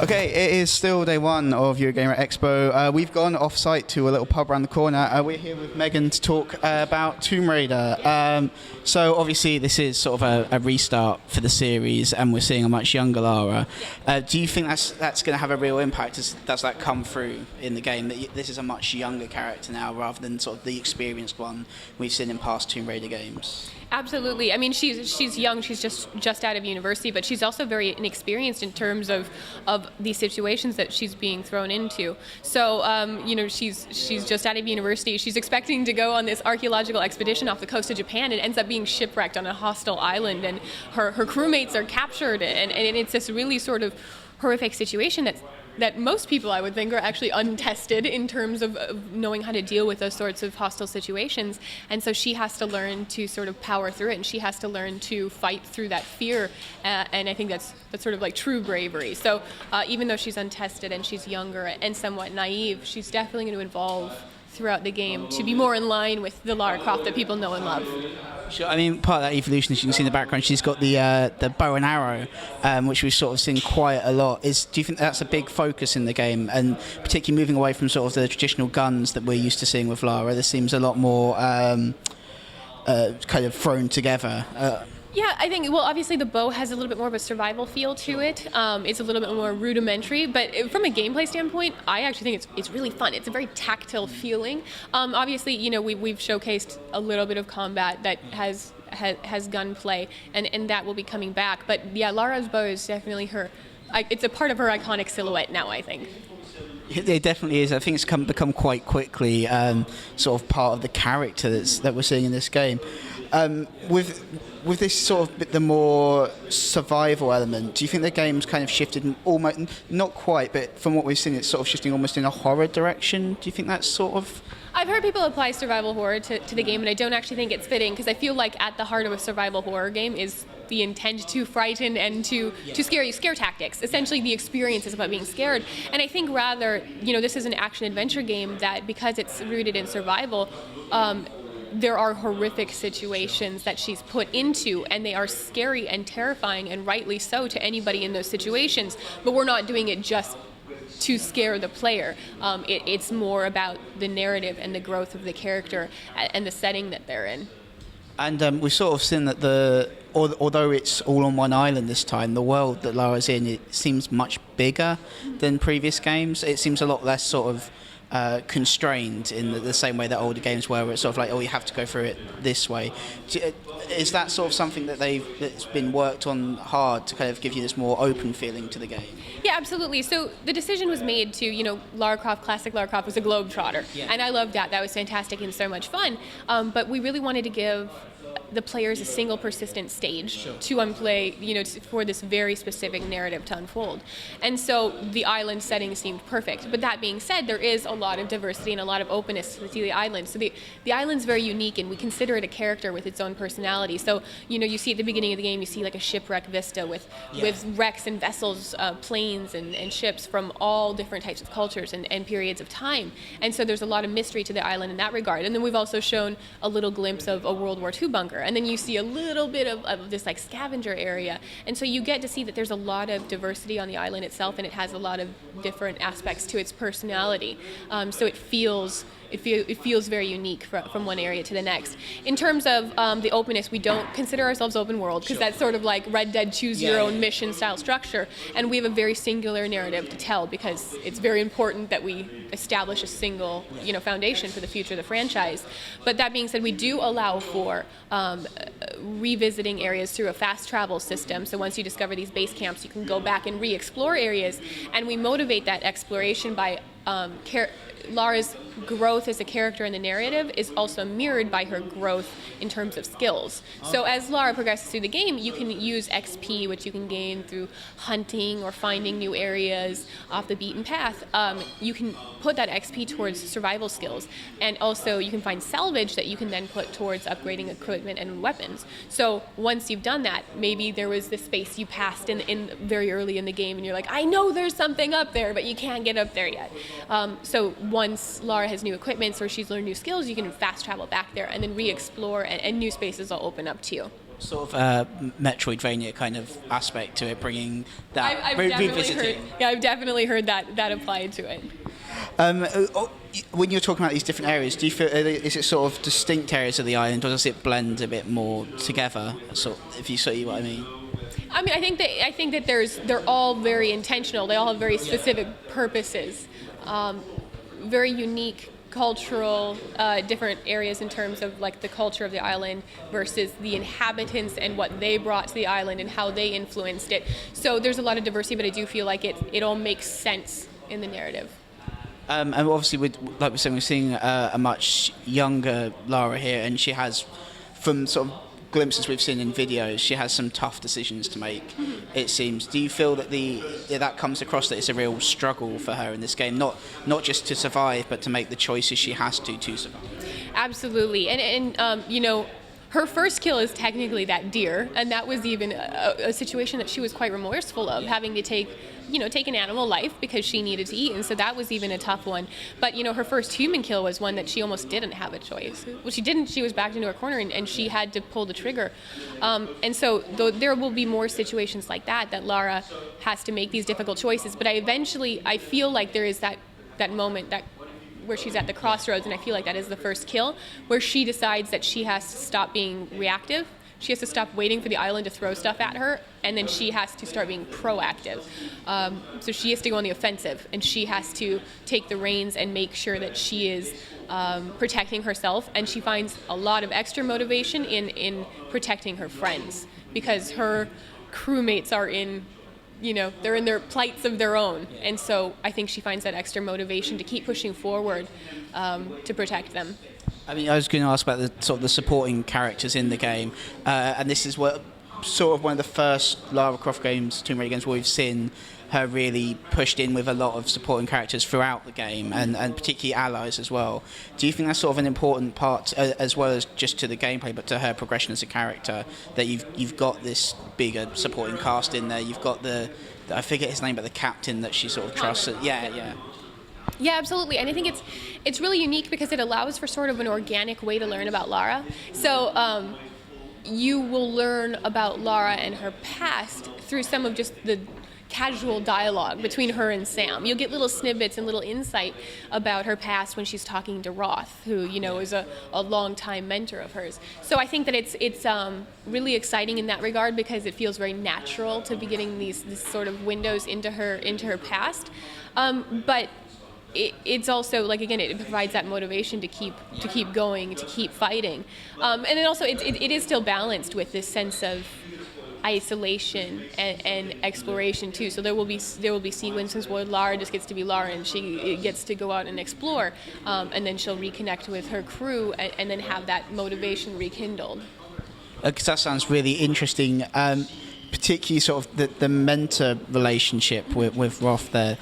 Okay, it is still day one of Eurogamer Expo. We've gone off-site to a little pub around the corner. We're here with Meagan to talk about Tomb Raider. So obviously this is sort of a restart for the series, and we're seeing a much younger Lara. Do you think that's going to have a real impact? Does that come through in the game, that this is a much younger character now rather than sort of the experienced one we've seen in past Tomb Raider games? Absolutely. I mean, she's young. She's just out of university, but she's also very inexperienced in terms of these situations that she's being thrown into. So, she's just out of university. She's expecting to go on this archaeological expedition off the coast of Japan, and ends up being shipwrecked on a hostile island, and her crewmates are captured, and it's this really sort of horrific situation that most people, I would think, are actually untested in terms of knowing how to deal with those sorts of hostile situations. And so she has to learn to sort of power through it, and she has to learn to fight through that fear. And I think that's sort of like true bravery. So even though she's untested and she's younger and somewhat naive, she's definitely going to evolve throughout the game to be more in line with the Lara Croft that people know and love. Sure. I mean, part of that evolution, as you can see in the background, she's got the bow and arrow, which we've sort of seen quite a lot. Do you think that's a big focus in the game, and particularly moving away from sort of the traditional guns that we're used to seeing with Lara? This seems a lot more kind of thrown together. Yeah, I think, well, obviously the bow has a little bit more of a survival feel to it. It's a little bit more rudimentary, but from a gameplay standpoint, I actually think it's really fun. It's a very tactile feeling. Obviously, we've showcased a little bit of combat that has gunplay, and that will be coming back. But yeah, Lara's bow is definitely it's a part of her iconic silhouette now, I think. It definitely is. I think it's become quite quickly sort of part of the character that we're seeing in this game. With this sort of the more survival element, do you think the game's kind of shifted almost, not quite, but from what we've seen, it's sort of shifting almost in a horror direction? Do you think that's sort of... I've heard people apply survival horror to the game, and I don't actually think it's fitting, because I feel like at the heart of a survival horror game is the intent to frighten and to scare you, scare tactics. Essentially, the experience is about being scared. And I think rather, this is an action-adventure game that, because it's rooted in survival, there are horrific situations that she's put into, and they are scary and terrifying, and rightly so, to anybody in those situations. But we're not doing it just to scare the player. It's more about the narrative and the growth of the character and the setting that they're in. And we've sort of seen that although it's all on one island this time, the world that Lara's in, it seems much bigger than previous games. It seems a lot less sort of constrained in the same way that older games were, where it's sort of like, you have to go through it this way. Is that sort of something that's been worked on hard to kind of give you this more open feeling to the game? Yeah, absolutely. So the decision was made to, Lara Croft, classic Lara Croft was a globetrotter. Yeah. And I loved that. That was fantastic and so much fun. But we really wanted to give the players a single persistent stage to unplay, for this very specific narrative to unfold. And so the island setting seemed perfect. But that being said, there is a lot of diversity and a lot of openness to the island. So the island's very unique, and we consider it a character with its own personality. So, you see at the beginning of the game, you see like a shipwreck vista with wrecks and vessels, planes and ships from all different types of cultures and periods of time. And so there's a lot of mystery to the island in that regard. And then we've also shown a little glimpse of a World War II bunker. And then you see a little bit of this like scavenger area. And so you get to see that there's a lot of diversity on the island itself, and it has a lot of different aspects to its personality. So it feels very unique from one area to the next. In terms of the openness, we don't consider ourselves open world, because that's sort of like Red Dead choose your own mission style structure. And we have a very singular narrative to tell, because it's very important that we establish a single foundation for the future of the franchise. But that being said, we do allow for revisiting areas through a fast travel system. So once you discover these base camps, you can go back and re-explore areas, and we motivate that exploration by Lara's growth as a character in the narrative is also mirrored by her growth in terms of skills. So as Lara progresses through the game, you can use XP, which you can gain through hunting or finding new areas off the beaten path. You can put that XP towards survival skills, and also you can find salvage that you can then put towards upgrading equipment and weapons. So once you've done that, maybe there was this space you passed in very early in the game, and you're like, I know there's something up there, but you can't get up there yet. So once Lara has new equipment or she's learned new skills, you can fast travel back there and then re-explore, and new spaces will open up too. sort of Metroidvania kind of aspect to it, bringing that revisiting. I've definitely heard that applied to it. When you're talking about these different areas, do you feel is it sort of distinct areas of the island, or does it blend a bit more together? So, if you see what I mean. I mean, I think that they're all very intentional. They all have very specific purposes, very unique cultural different areas in terms of like the culture of the island versus the inhabitants and what they brought to the island and how they influenced it. So there's a lot of diversity, but I do feel like it all makes sense in the narrative. And obviously, like we said, we're seeing a much younger Lara here, and she has, from sort of glimpses we've seen in videos, she has some tough decisions to make, it seems. Do you feel that that comes across, that it's a real struggle for her in this game, not just to survive, but to make the choices she has to survive? Absolutely. And you know, her first kill is technically that deer, and that was even a situation that she was quite remorseful of, having to take an animal life because she needed to eat, and so that was even a tough one. But her first human kill was one that she almost didn't have a choice. Well, she didn't. She was backed into a corner, and she had to pull the trigger. And so there will be more situations like that Lara has to make these difficult choices. But I feel like there is that moment where she's at the crossroads, and I feel like that is the first kill, where she decides that she has to stop being reactive. She has to stop waiting for the island to throw stuff at her, and then she has to start being proactive. So she has to go on the offensive, and she has to take the reins and make sure that she is protecting herself. And she finds a lot of extra motivation in protecting her friends, because her crewmates are they're in their plights of their own. And so I think she finds that extra motivation to keep pushing forward to protect them. I mean, I was going to ask about the supporting characters in the game, and this is one of the first Lara Croft games, Tomb Raider games, where we've seen her really pushed in with a lot of supporting characters throughout the game, and particularly allies as well. Do you think that's sort of an important part, as well as just to the gameplay, but to her progression as a character, that you've got this bigger supporting cast in there? You've got I forget his name, but the captain that she sort of trusts. Yeah, absolutely. And I think it's really unique because it allows for sort of an organic way to learn about Lara. So you will learn about Lara and her past through some of just the casual dialogue between her and Sam. You'll get little snippets and little insight about her past when she's talking to Roth, who is a long-time mentor of hers. So I think that it's really exciting in that regard, because it feels very natural to be getting these sort of windows into her past. But it's also, like, again, it provides that motivation to keep going, to keep fighting, and then also it is still balanced with this sense of isolation and exploration too. So there will be sequences where Lara just gets to be Lara, and she gets to go out and explore, and then she'll reconnect with her crew, and then have that motivation rekindled. Because that sounds really interesting. Particularly sort of the mentor relationship with Roth there.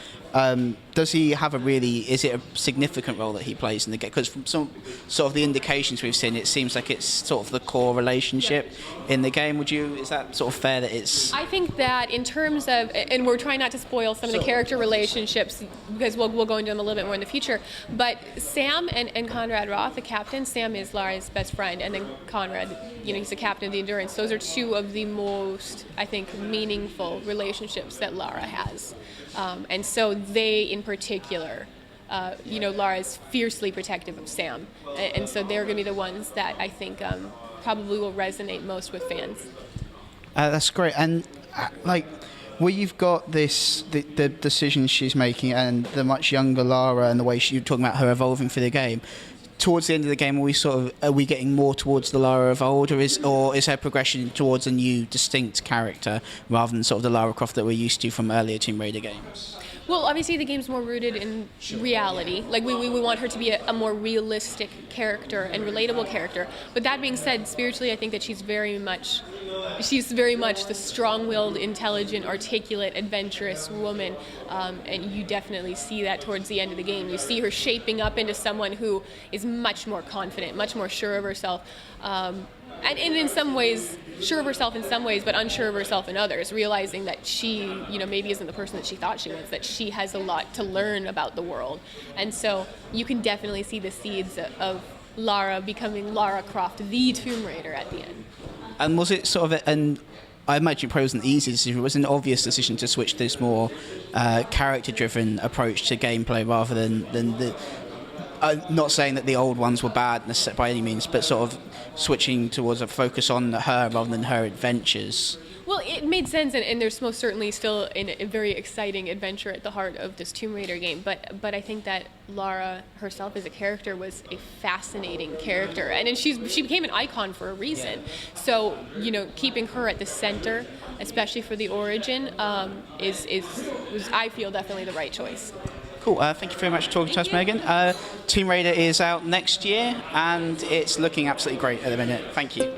Does he have is it a significant role that he plays in the game? Because from some sort of the indications we've seen, it seems like it's sort of the core relationship in the game. Is that sort of fair that it's... I think that in terms of, and we're trying not to spoil some of the character relationships, because we'll go into them a little bit more in the future, but Sam and Conrad Roth, the captain, Sam is Lara's best friend, and then Conrad, he's the captain of the Endurance. Those are two of the most, I think, meaningful relationships that Lara has. And so they, in particular, Lara is fiercely protective of Sam. And so they're going to be the ones that I think probably will resonate most with fans. That's great. And, where you've got the decisions she's making, and the much younger Lara, and the way you're talking about her evolving through the game, towards the end of the game, are we getting more towards the Lara of old, or is her progression towards a new, distinct character rather than sort of the Lara Croft that we're used to from earlier Tomb Raider games? Well, obviously the game's more rooted in reality. Like, we want her to be a more realistic character and relatable character. But that being said, spiritually, I think that she's very much the strong-willed, intelligent, articulate, adventurous woman. And you definitely see that towards the end of the game. You see her shaping up into someone who is much more confident, much more sure of herself. And in some ways, sure of herself in some ways, but unsure of herself in others, realizing that she, maybe isn't the person that she thought she was, that she has a lot to learn about the world. And so you can definitely see the seeds of Lara becoming Lara Croft, the Tomb Raider, at the end. And was it sort of and I imagine it probably wasn't the easiest decision. It was an obvious decision to switch to this more character-driven approach to gameplay rather than the. I'm not saying that the old ones were bad by any means, but sort of switching towards a focus on her rather than her adventures. Well, it made sense, and there's most certainly still a very exciting adventure at the heart of this Tomb Raider game. But I think that Lara herself as a character was a fascinating character, and she became an icon for a reason. Yeah. So keeping her at the center, especially for the origin, was I feel definitely the right choice. Cool. Thank you very much for talking to us, Meagan. Tomb Raider is out next year, and it's looking absolutely great at the minute. Thank you.